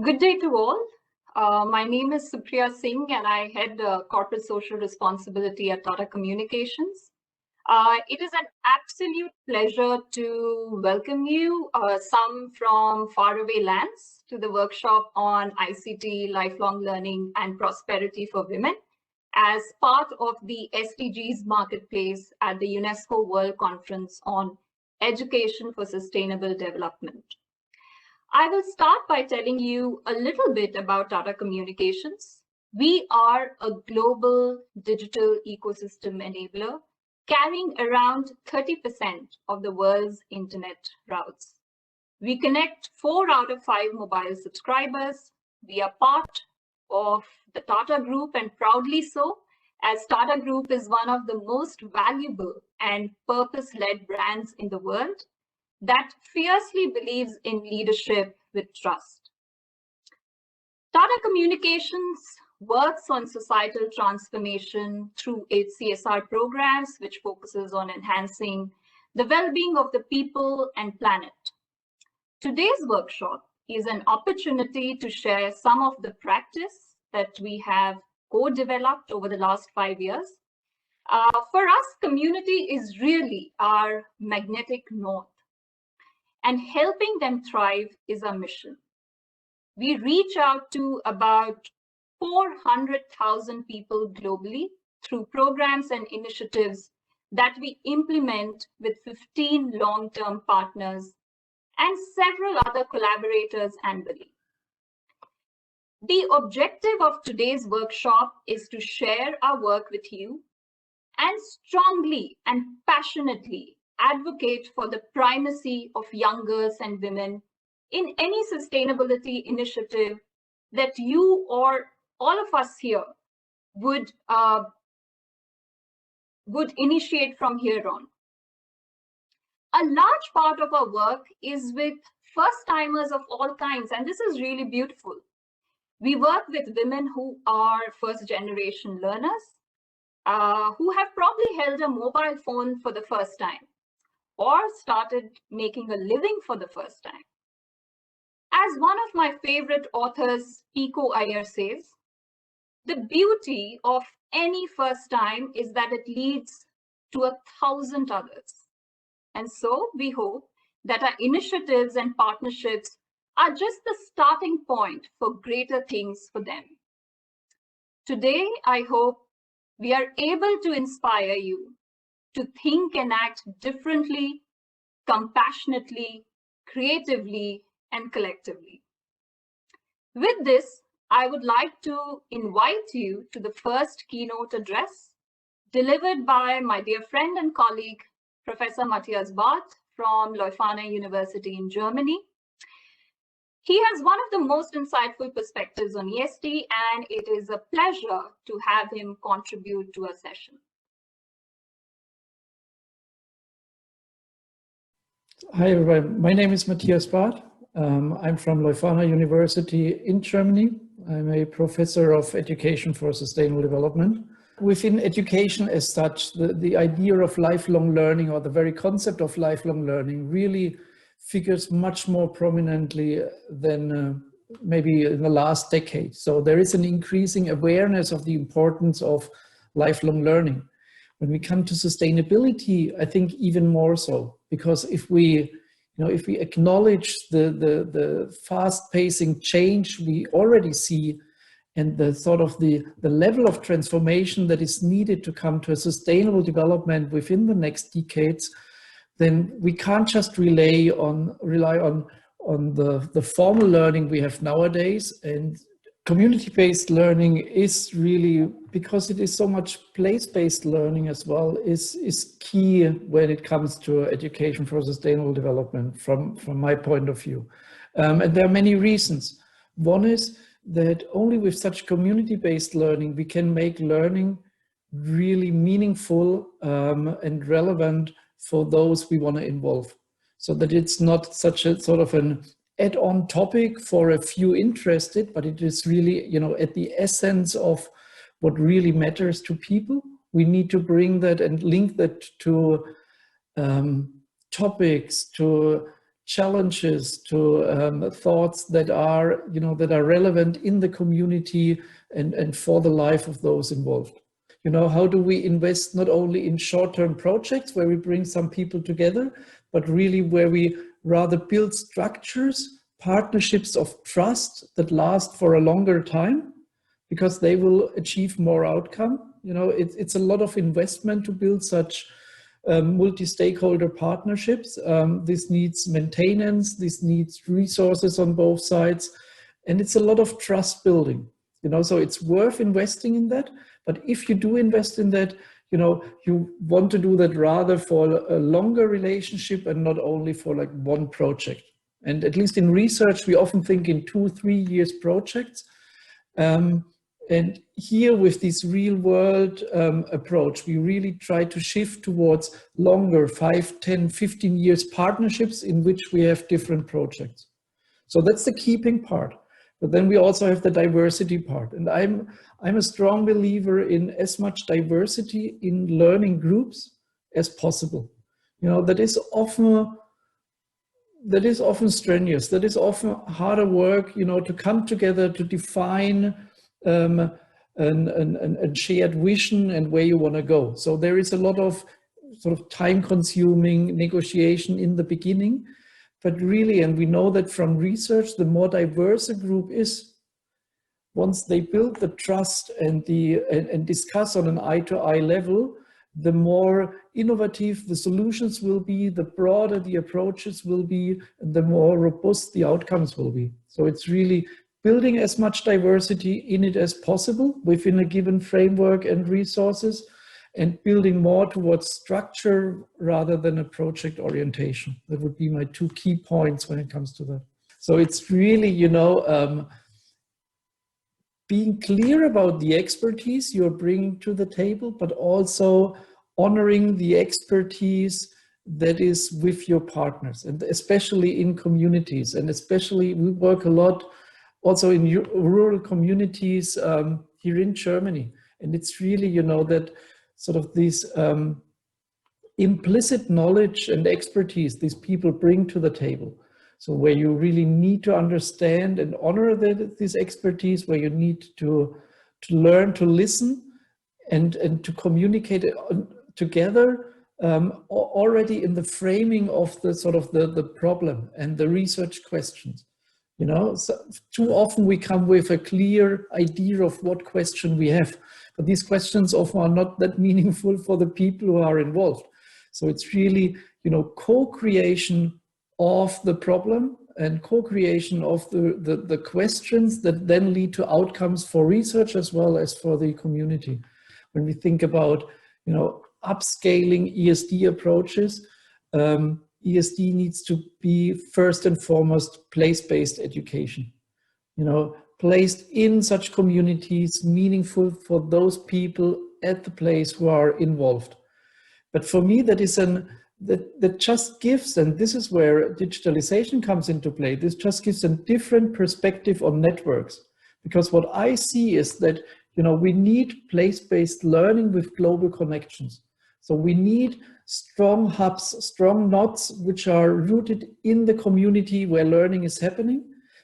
Good day to all. My name is Supriya and I head corporate social responsibility at Tata Communications. It is an absolute pleasure to welcome you, some from faraway lands, to the workshop on ICT, lifelong learning and prosperity for women as part of the SDGs marketplace at the UNESCO World Conference on Education for Sustainable Development. I will start by telling you a little bit about Tata Communications. We are a global digital ecosystem enabler, carrying around 30% of the world's internet routes. We connect 4 out of 5 mobile subscribers. We are part of the Tata Group, and proudly so, as Tata Group is one of the most valuable and purpose-led brands in the world that fiercely believes in leadership with trust. Tata Communications works on societal transformation through its CSR programs, which focuses on enhancing the well-being of the people and planet. Today's workshop is an opportunity to share some of the practice that we have co-developed over the last 5 years. For us, community is really our magnetic north, and helping them thrive is our mission. We reach out to about 400,000 people globally through programs and initiatives that we implement with 15 long-term partners and several other collaborators annually. The objective of today's workshop is to share our work with you and strongly and passionately advocate for the primacy of young girls and women in any sustainability initiative that you or all of us here would initiate from here on. A large part of our work is with first-timers of all kinds, and this is really beautiful. We work with women who are first-generation learners, who have probably held a mobile phone for the first time, or started making a living for the first time. As one of my favorite authors, Pico Iyer, says, the beauty of any first time is that it leads to 1,000 others. And so we hope that our initiatives and partnerships are just the starting point for greater things for them. Today, I hope we are able to inspire you to think and act differently, compassionately, creatively, and collectively. With this, I would like to invite you to the first keynote address delivered by my dear friend and colleague, Professor Matthias Barth from Leuphana University in Germany. He has one of the most insightful perspectives on ESD, and it is a pleasure to have him contribute to our session. Hi, everyone. My name is Matthias Barth. I'm from Leuphana University in Germany. I'm a professor of education for sustainable development. Within education as such, the idea of lifelong learning, or the very concept of lifelong learning, really figures much more prominently than maybe in the last decade. So there is an increasing awareness of the importance of lifelong learning. When we come to sustainability, I think even more so, because if we acknowledge the fast-pacing change we already see, and the sort of the level of transformation that is needed to come to a sustainable development within the next decades, then we can't just rely on the formal learning we have nowadays. And community-based learning is really, because it is so much place-based learning as well, is key when it comes to education for sustainable development from my point of view. And there are many reasons. One is that only with such community-based learning, we can make learning really meaningful and relevant for those we want to involve, so that it's not such a sort of an add-on topic for a few interested, but it is really, at the essence of what really matters to people. We need to bring that and link that to topics, to challenges, to thoughts that are, that are relevant in the community and for the life of those involved. How do we invest not only in short-term projects where we bring some people together, but really where we rather build structures, partnerships of trust that last for a longer time, because they will achieve more outcome. It's a lot of investment to build such multi-stakeholder partnerships. This needs maintenance, this needs resources on both sides, and it's a lot of trust building. So it's worth investing in that. But if you do invest in that, you want to do that rather for a longer relationship and not only for like one project. And at least in research, we often think in 2-3 years projects. And here with this real world approach, we really try to shift towards longer 5, 10, 15 years partnerships in which we have different projects. So that's the keeping part. But then we also have the diversity part. And I'm a strong believer in as much diversity in learning groups as possible. That is often strenuous. That is often harder work, to come together to define a shared vision and where you want to go. So there is a lot of sort of time-consuming negotiation in the beginning. But really, and we know that from research, the more diverse a group is, once they build the trust and discuss on an eye-to-eye level, the more innovative the solutions will be, the broader the approaches will be, and the more robust the outcomes will be. So it's really building as much diversity in it as possible within a given framework and resources, and building more towards structure rather than a project orientation. That would be my 2 key points when it comes to that. So it's really, being clear about the expertise you're bringing to the table, but also honoring the expertise that is with your partners, and especially in communities. And especially we work a lot also in rural communities here in Germany. And it's really, that sort of this implicit knowledge and expertise these people bring to the table. So where you really need to understand and honor this expertise, where you need to learn to listen and to communicate together already in the framing of the sort of the problem and the research questions. So too often we come with a clear idea of what question we have, but these questions often are not that meaningful for the people who are involved. So it's really, co-creation of the problem and co-creation of the questions that then lead to outcomes for research as well as for the community. When we think about, upscaling ESD approaches, ESD needs to be first and foremost place-based education, placed in such communities, meaningful for those people at the place who are involved. But for me, that is that just gives, and this is where digitalization comes into play, this just gives a different perspective on networks. Because what I see is that, we need place-based learning with global connections. So we need strong hubs, strong nodes, which are rooted in the community where learning is happening.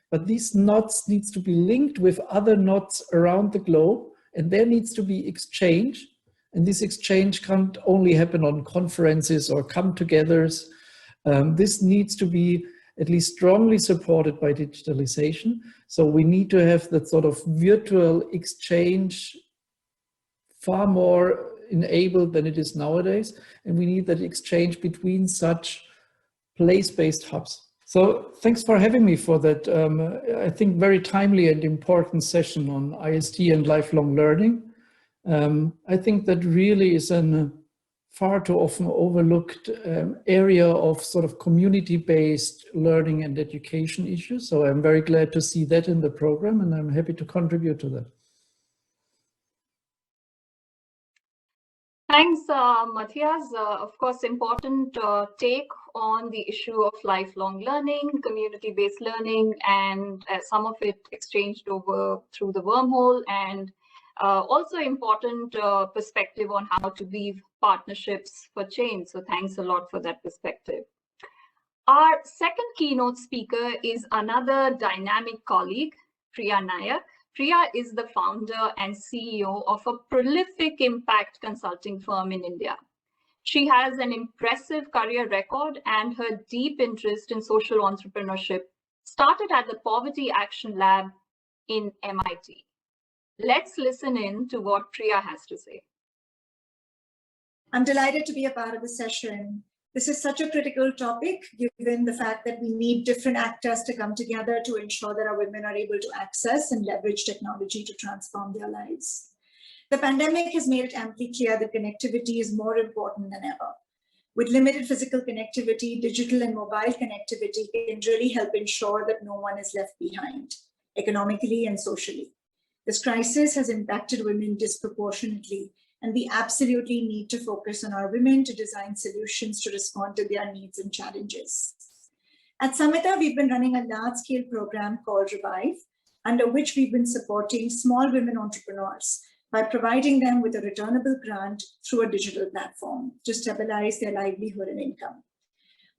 But these nodes needs to be linked with other nodes around the globe, and there needs to be exchange. And this exchange can't only happen on conferences or come-togethers. This needs to be at least strongly supported by digitalization. So we need to have that sort of virtual exchange far more enabled than it is nowadays. And we need that exchange between such place-based hubs. So thanks for having me for that, I think, very timely and important session on IST and lifelong learning. I think that really is a far too often overlooked area of sort of community-based learning and education issues. So I'm very glad to see that in the program, and I'm happy to contribute to that. Thanks, Matthias. Of course, important take on the issue of lifelong learning, community-based learning, and some of it exchanged over through the wormhole, and also important perspective on how to weave partnerships for change. So thanks a lot for that perspective. Our second keynote speaker is another dynamic colleague, Priya Naik. Priya is the founder and CEO of a prolific impact consulting firm in India. She has an impressive career record, and her deep interest in social entrepreneurship started at the Poverty Action Lab in MIT. Let's listen in to what Priya has to say. I'm delighted to be a part of the session. This is such a critical topic, given the fact that we need different actors to come together to ensure that our women are able to access and leverage technology to transform their lives. The pandemic has made it amply clear that connectivity is more important than ever. With limited physical connectivity, digital and mobile connectivity can really help ensure that no one is left behind, economically and socially. This crisis has impacted women disproportionately, and we absolutely need to focus on our women to design solutions to respond to their needs and challenges. At Samhita, we've been running a large-scale program called Revive, under which we've been supporting small women entrepreneurs by providing them with a returnable grant through a digital platform to stabilize their livelihood and income.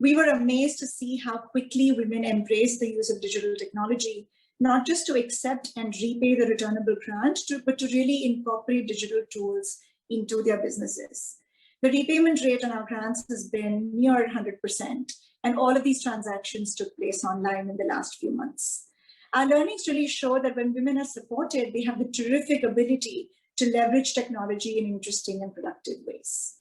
We were amazed to see how quickly women embrace the use of digital technology, not just to accept and repay the returnable grant, but to really incorporate digital tools into their businesses. The repayment rate on our grants has been near 100%, and all of these transactions took place online in the last few months. Our learnings really show that when women are supported, they have the terrific ability to leverage technology in interesting and productive ways.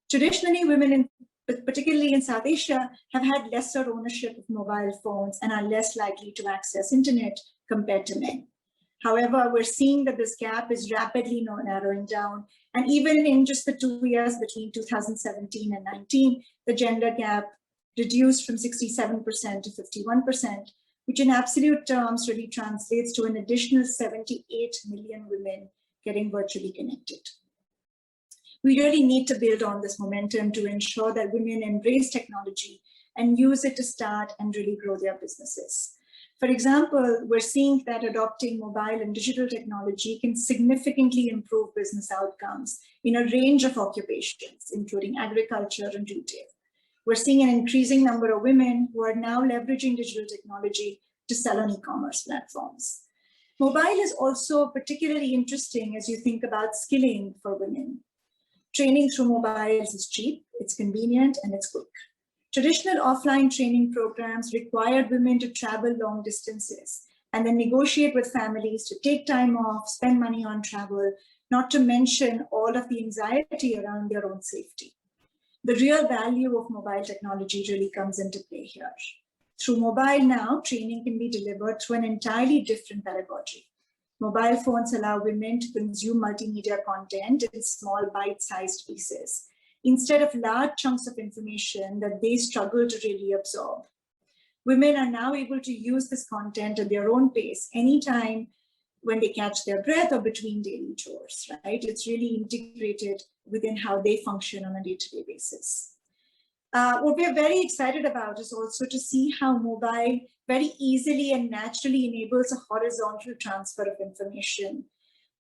Traditionally, women, particularly in South Asia, have had lesser ownership of mobile phones and are less likely to access internet compared to men. However, we're seeing that this gap is rapidly narrowing down. And even in just the 2 years between 2017 and 19, the gender gap reduced from 67% to 51%, which in absolute terms really translates to an additional 78 million women getting virtually connected. We really need to build on this momentum to ensure that women embrace technology and use it to start and really grow their businesses. For example, we're seeing that adopting mobile and digital technology can significantly improve business outcomes in a range of occupations, including agriculture and retail. We're seeing an increasing number of women who are now leveraging digital technology to sell on e-commerce platforms. Mobile is also particularly interesting as you think about skilling for women. Training through mobiles is cheap, it's convenient, and it's quick. Traditional offline training programs required women to travel long distances and then negotiate with families to take time off, spend money on travel, not to mention all of the anxiety around their own safety. The real value of mobile technology really comes into play here. Through mobile now, training can be delivered through an entirely different pedagogy. Mobile phones allow women to consume multimedia content in small bite-sized pieces, instead of large chunks of information that they struggle to really absorb. Women are now able to use this content at their own pace, anytime when they catch their breath or between daily chores, right? It's really integrated within how they function on a day-to-day basis. What we're very excited about is also to see how mobile very easily and naturally enables a horizontal transfer of information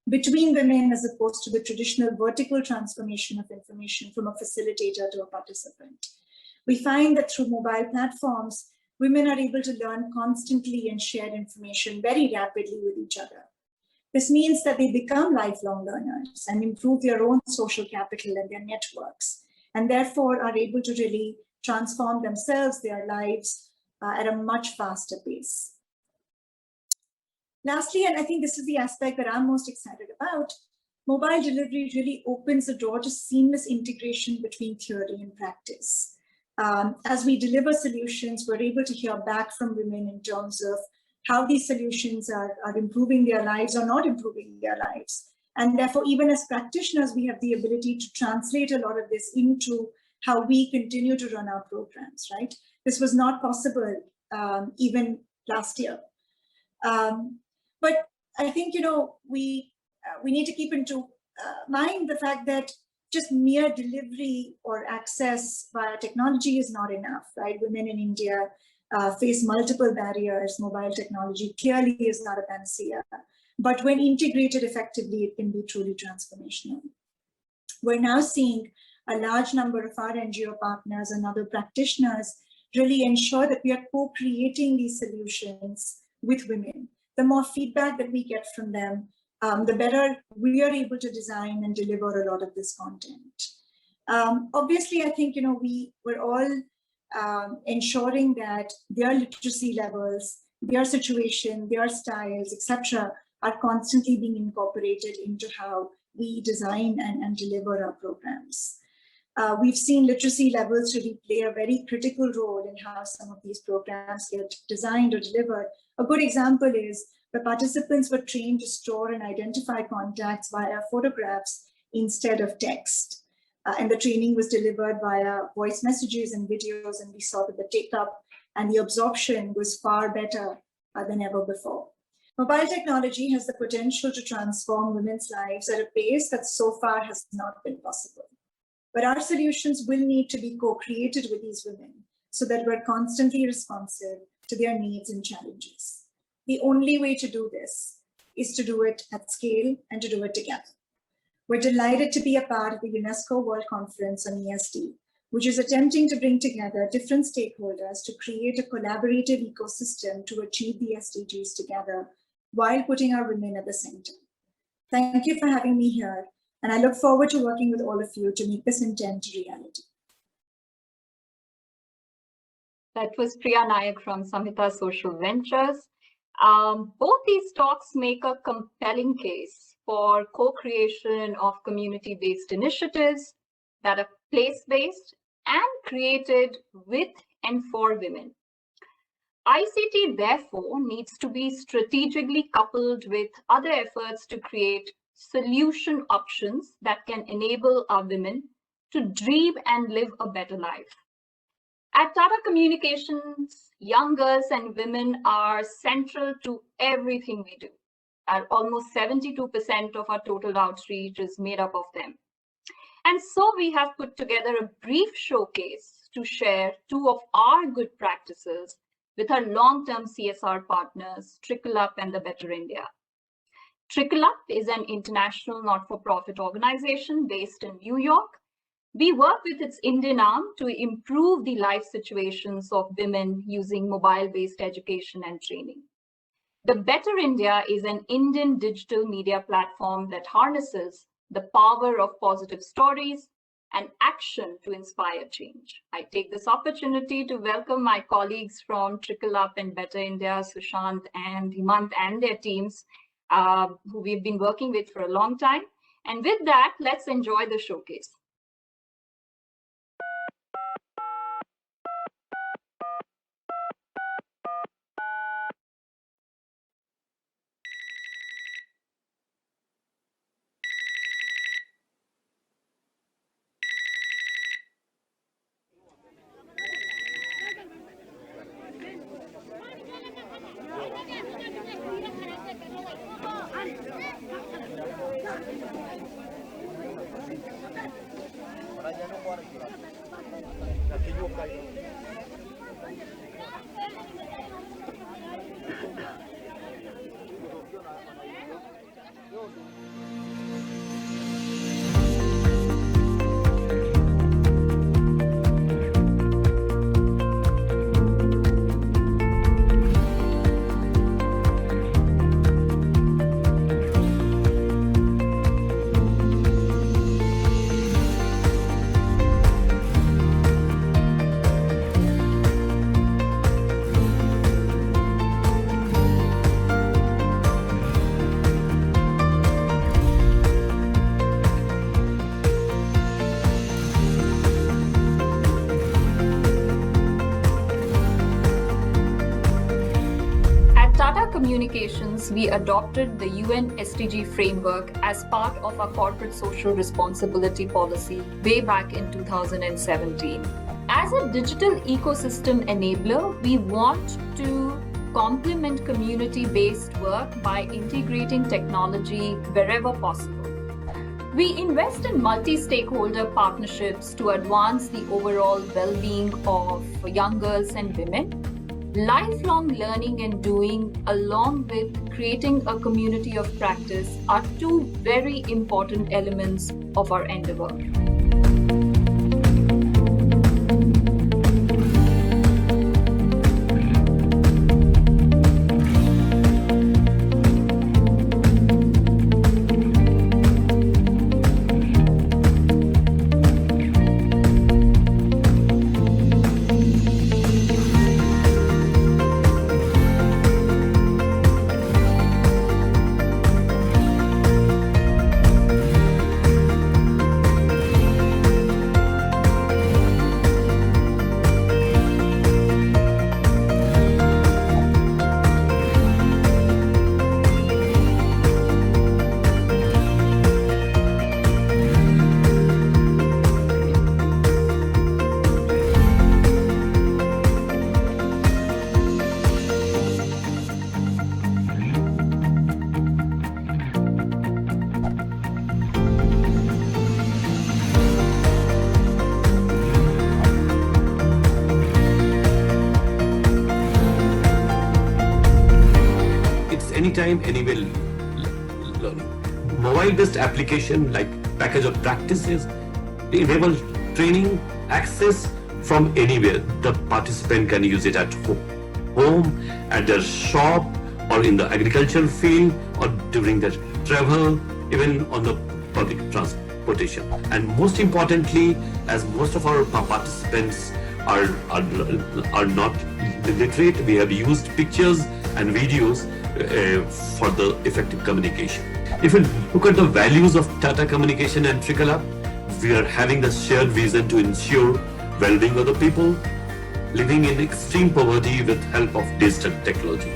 between women as opposed to the traditional vertical transformation of information from a facilitator to a participant. We find that through mobile platforms, women are able to learn constantly and share information very rapidly with each other. This means that they become lifelong learners and improve their own social capital and their networks, and therefore are able to really transform themselves, their lives at a much faster pace. Lastly, and I think this is the aspect that I'm most excited about, mobile delivery really opens the door to seamless integration between theory and practice. As we deliver solutions, we're able to hear back from women in terms of how these solutions are improving their lives or not improving their lives. And therefore, even as practitioners, we have the ability to translate a lot of this into how we continue to run our programs, right? This was not possible even last year. But I think, we need to keep into mind the fact that just mere delivery or access via technology is not enough, right? Women in India face multiple barriers. Mobile technology clearly is not a panacea, but when integrated effectively, it can be truly transformational. We're now seeing a large number of our NGO partners and other practitioners really ensure that we are co-creating these solutions with women. The more feedback that we get from them, the better we are able to design and deliver a lot of this content. Obviously, I think we're all ensuring that their literacy levels, their situation, their styles, etc., are constantly being incorporated into how we design and deliver our programs. We've seen literacy levels really play a very critical role in how some of these programs get designed or delivered. A good example is where participants were trained to store and identify contacts via photographs instead of text. And the training was delivered via voice messages and videos, and we saw that the take-up and the absorption was far better than ever before. Mobile technology has the potential to transform women's lives at a pace that so far has not been possible. But our solutions will need to be co-created with these women so that we're constantly responsive to their needs and challenges. The only way to do this is to do it at scale and to do it together. We're delighted to be a part of the UNESCO World Conference on ESD, which is attempting to bring together different stakeholders to create a collaborative ecosystem to achieve the SDGs together while putting our women at the center. Thank you for having me here, and I look forward to working with all of you to make this intent a reality. That was Priya Naik from Samhita Social Ventures. Both these talks make a compelling case for co-creation of community-based initiatives that are place-based and created with and for women. ICT, therefore, needs to be strategically coupled with other efforts to create solution options that can enable our women to dream and live a better life. At Tata Communications, young girls and women are central to everything we do. Almost 72% of our total outreach is made up of them. And so we have put together a brief showcase to share two of our good practices with our long-term CSR partners, Trickle and the Better India. Trickle is an international not-for-profit organization based in New York. We work with its Indian arm to improve the life situations of women using mobile-based education and training. The Better India is an Indian digital media platform that harnesses the power of positive stories and action to inspire change. I take this opportunity to welcome my colleagues from Trickle and Better India, Sushant and Himant and their teams, who we've been working with for a long time. And with that, let's enjoy the showcase. Communications, we adopted the UN SDG framework as part of our corporate social responsibility policy way back in 2017. As a digital ecosystem enabler, we want to complement community-based work by integrating technology wherever possible. We invest in multi-stakeholder partnerships to advance the overall well-being of young girls and women. Lifelong learning and doing, along with creating a community of practice, are two very important elements of our endeavor. anytime, anywhere learning. Mobile-based application like package of practices enable training access from anywhere. The participant can use it at home, at their shop, or in the agricultural field, or during their travel, even on the public transportation. And most importantly, as most of our participants are not literate, we have used pictures and videos for the effective communication. If you look at the values of Tata Communication and Trickle Up, we are having the shared vision to ensure well-being of the people living in extreme poverty with help of digital technology.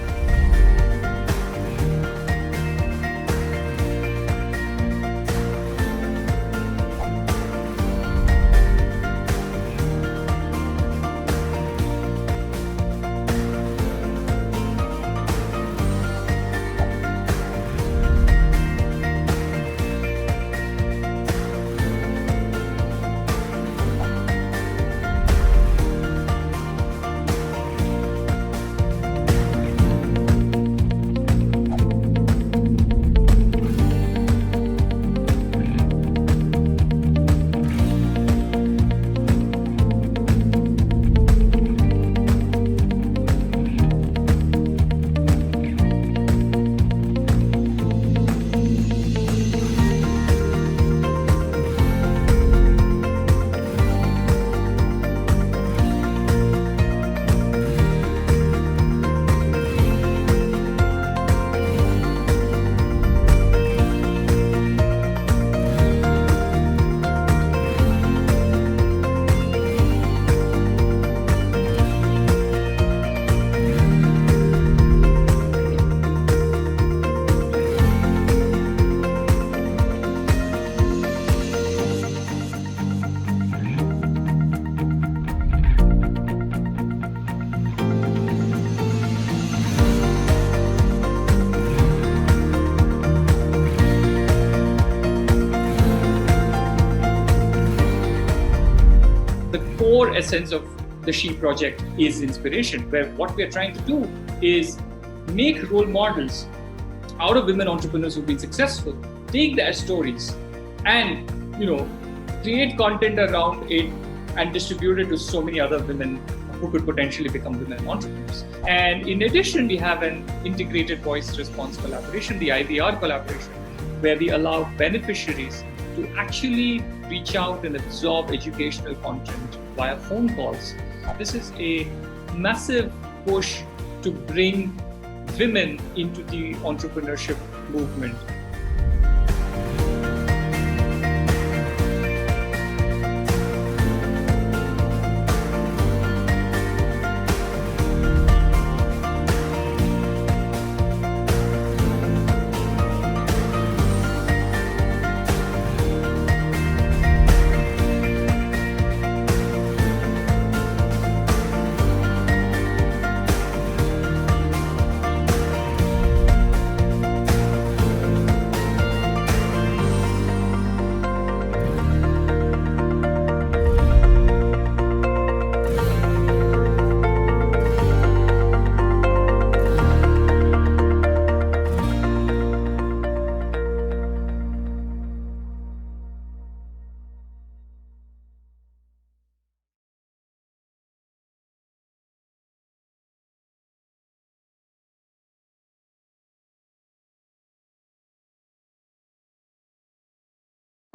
core essence of the SHE project is inspiration, where what we are trying to do is make role models out of women entrepreneurs who've been successful, take their stories and, create content around it and distribute it to so many other women who could potentially become women entrepreneurs. And in addition, we have an integrated voice response collaboration, the IVR collaboration, where we allow beneficiaries to actually reach out and absorb educational content via phone calls. This is a massive push to bring women into the entrepreneurship movement.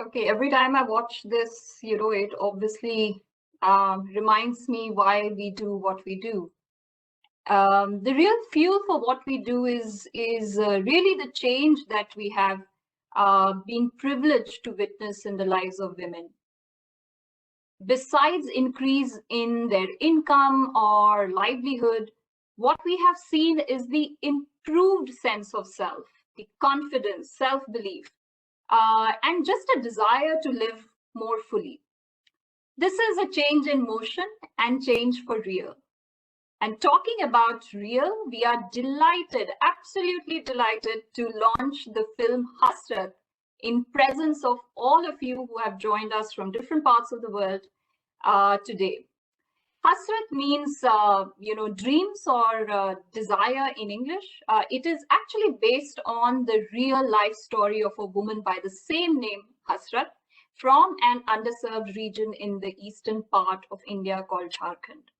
Okay, every time I watch this, it obviously reminds me why we do what we do. The real fuel for what we do is really the change that we have been privileged to witness in the lives of women. Besides increase in their income or livelihood, what we have seen is the improved sense of self, the confidence, self-belief, and just a desire to live more fully. This is a change in motion and change for real. And talking about real, we are delighted, absolutely delighted to launch the film Hasrat in presence of all of you who have joined us from different parts of the world today. Hasrat means, dreams or desire in English. It is actually based on the real life story of a woman by the same name, Hasrat, from an underserved region in the eastern part of India called Jharkhand.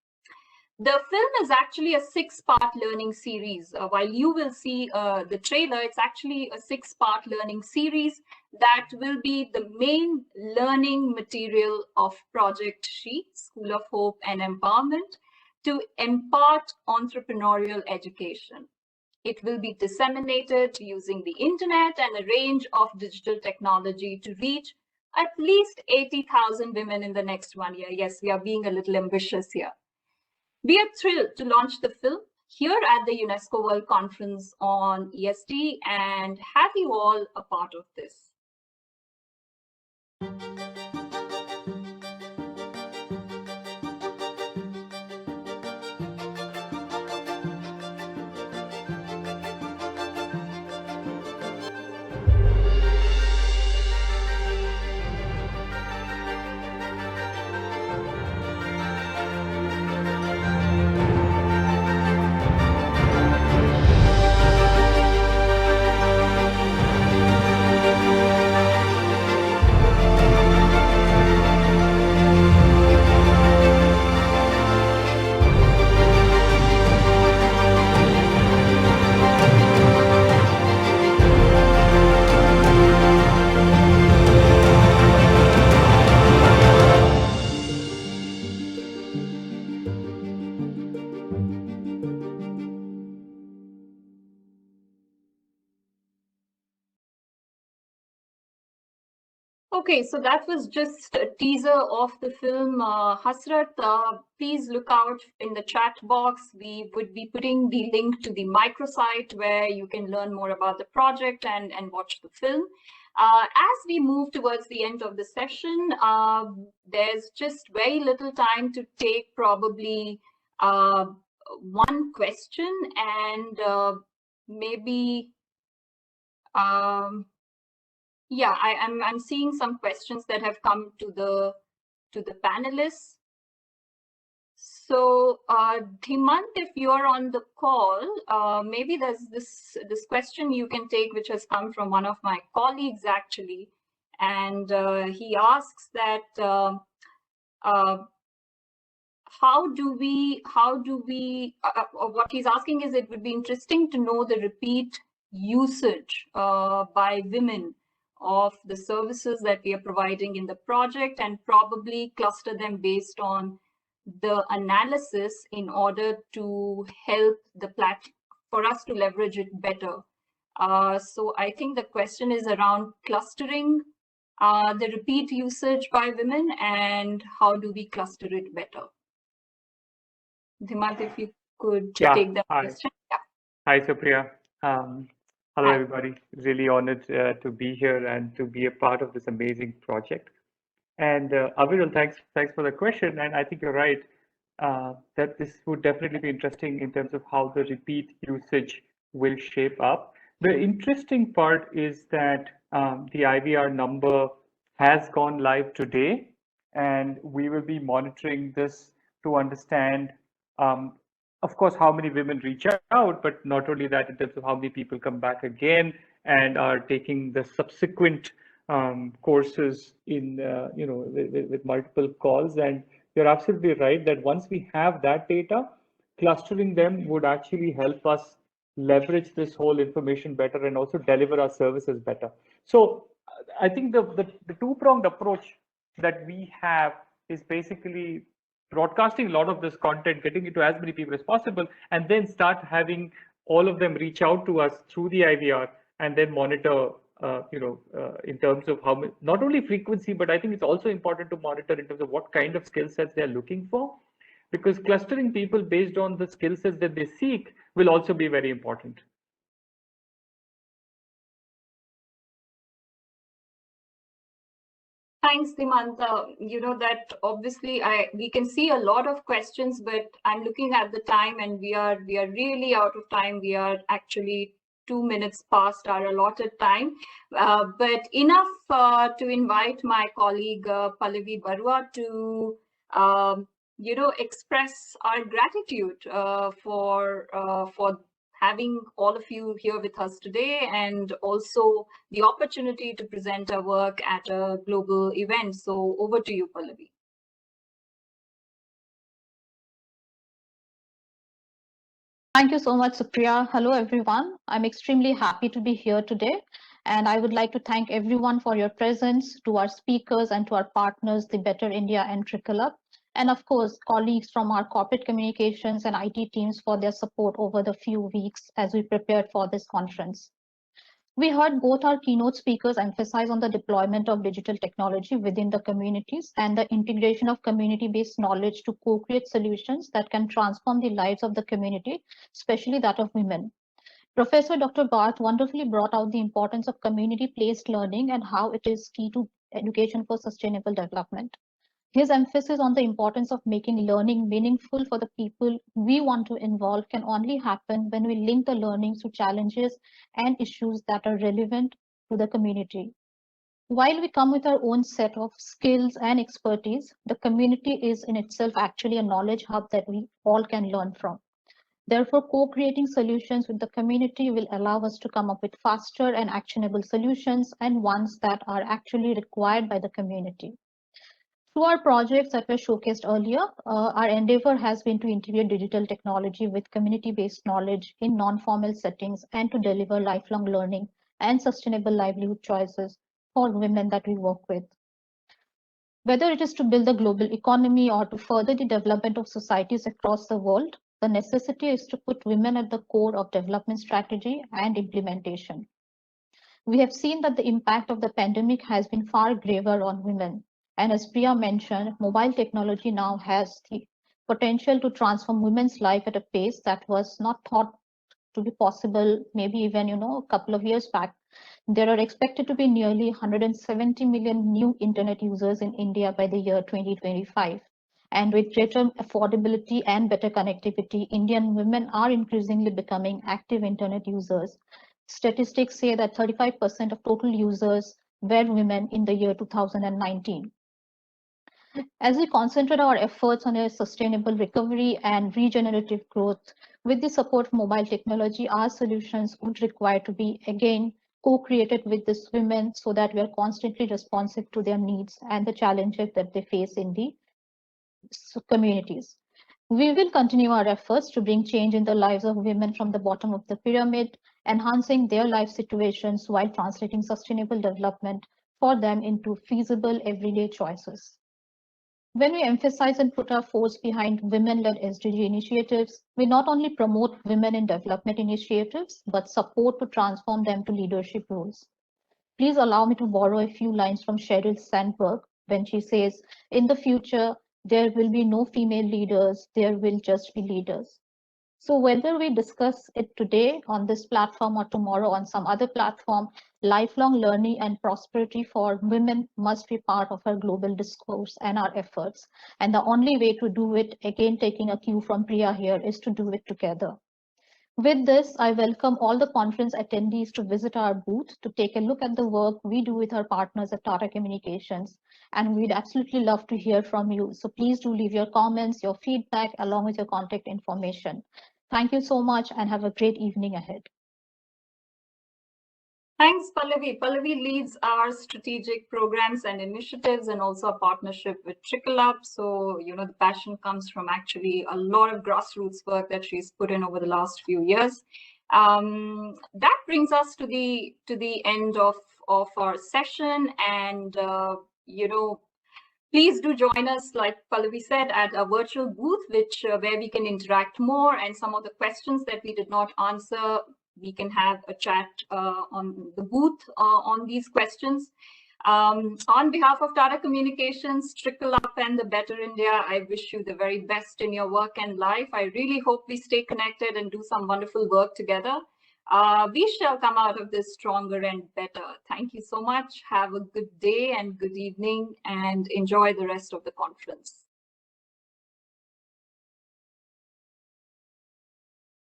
The film is actually a 6-part learning series. While you will see the trailer, it's actually a 6-part learning series that will be the main learning material of Project SHE, School of Hope and Empowerment, to impart entrepreneurial education. It will be disseminated using the internet and a range of digital technology to reach at least 80,000 women in the next 1 year. Yes, we are being a little ambitious here. We are thrilled to launch the film here at the UNESCO World Conference on ESD and have you all a part of this. Okay, so that was just a teaser of the film Hasrat. Please look out in the chat box. We would be putting the link to the microsite where you can learn more about the project and watch the film. As we move towards the end of the session, there's just very little time to take probably one question and maybe yeah, I'm seeing some questions that have come to the panelists. So Dhimant, if you're on the call, maybe there's this question you can take, which has come from one of my colleagues actually, and he asks that how do we what he's asking is, it would be interesting to know the repeat usage by women of the services that we are providing in the project and probably cluster them based on the analysis in order to help the platform for us to leverage it better. So I think the question is around clustering the repeat usage by women and how do we cluster it better. Dhimant, if you could take that question. Yeah. Hi, Supriya. Hello, everybody. Really honored to be here and to be a part of this amazing project. And Aviral, thanks for the question. And I think you're right that this would definitely be interesting in terms of how the repeat usage will shape up. The interesting part is that the IVR number has gone live today, and we will be monitoring this to understand of course, how many women reach out, but not only that, in terms of how many people come back again and are taking the subsequent courses in, with multiple calls. And you're absolutely right that once we have that data, clustering them would actually help us leverage this whole information better and also deliver our services better. So I think the two-pronged approach that we have is basically broadcasting a lot of this content, getting it to as many people as possible, and then start having all of them reach out to us through the IVR and then monitor, in terms of how not only frequency, but I think it's also important to monitor in terms of what kind of skill sets they're looking for, because clustering people based on the skill sets that they seek will also be very important. Thanks, Dhimant. That obviously we can see a lot of questions, but I'm looking at the time and we are really out of time. We are actually 2 minutes past our allotted time, but enough to invite my colleague Pallavi Barua to express our gratitude for having all of you here with us today, and also the opportunity to present our work at a global event. So over to you, Pallavi. Thank you so much, Supriya. Hello, everyone. I'm extremely happy to be here today. And I would like to thank everyone for your presence, to our speakers and to our partners, the Better India and Trickle, and of course, colleagues from our corporate communications and IT teams for their support over the few weeks as we prepared for this conference. We heard both our keynote speakers emphasize on the deployment of digital technology within the communities and the integration of community-based knowledge to co-create solutions that can transform the lives of the community, especially that of women. Professor Dr. Barth wonderfully brought out the importance of community-based learning and how it is key to education for sustainable development. His emphasis on the importance of making learning meaningful for the people we want to involve can only happen when we link the learnings to challenges and issues that are relevant to the community. While we come with our own set of skills and expertise, the community is in itself actually a knowledge hub that we all can learn from. Therefore, co-creating solutions with the community will allow us to come up with faster and actionable solutions, and ones that are actually required by the community. Through our projects that were showcased earlier, our endeavor has been to integrate digital technology with community-based knowledge in non-formal settings and to deliver lifelong learning and sustainable livelihood choices for women that we work with. Whether it is to build the global economy or to further the development of societies across the world, the necessity is to put women at the core of development strategy and implementation. We have seen that the impact of the pandemic has been far graver on women. And as Priya mentioned, mobile technology now has the potential to transform women's life at a pace that was not thought to be possible, maybe even, a couple of years back. There are expected to be nearly 170 million new internet users in India by the year 2025. And with greater affordability and better connectivity, Indian women are increasingly becoming active internet users. Statistics say that 35% of total users were women in the year 2019. As we concentrate our efforts on a sustainable recovery and regenerative growth, with the support of mobile technology, our solutions would require to be, again, co-created with these women so that we are constantly responsive to their needs and the challenges that they face in the communities. We will continue our efforts to bring change in the lives of women from the bottom of the pyramid, enhancing their life situations while translating sustainable development for them into feasible everyday choices. When we emphasize and put our force behind women-led SDG initiatives, we not only promote women in development initiatives, but support to transform them to leadership roles. Please allow me to borrow a few lines from Sheryl Sandberg when she says, "In the future, there will be no female leaders, there will just be leaders." So whether we discuss it today on this platform or tomorrow on some other platform, lifelong learning and prosperity for women must be part of our global discourse and our efforts. And the only way to do it, again taking a cue from Priya here, is to do it together. With this, I welcome all the conference attendees to visit our booth to take a look at the work we do with our partners at Tata Communications. And we'd absolutely love to hear from you. So please do leave your comments, your feedback, along with your contact information. Thank you so much and have a great evening ahead. Thanks, Pallavi. Pallavi leads our strategic programs and initiatives and also a partnership with Trickle. So, the passion comes from actually a lot of grassroots work that she's put in over the last few years. That brings us to the end of our session. And, please do join us, like Pallavi said, at a virtual booth, where we can interact more, and some of the questions that we did not answer, we can have a chat on the booth on these questions. On behalf of Tata Communications, Trickle, and the Better India, I wish you the very best in your work and life. I really hope we stay connected and do some wonderful work together. We shall come out of this stronger and better. Thank you so much. Have a good day and good evening, and enjoy the rest of the conference.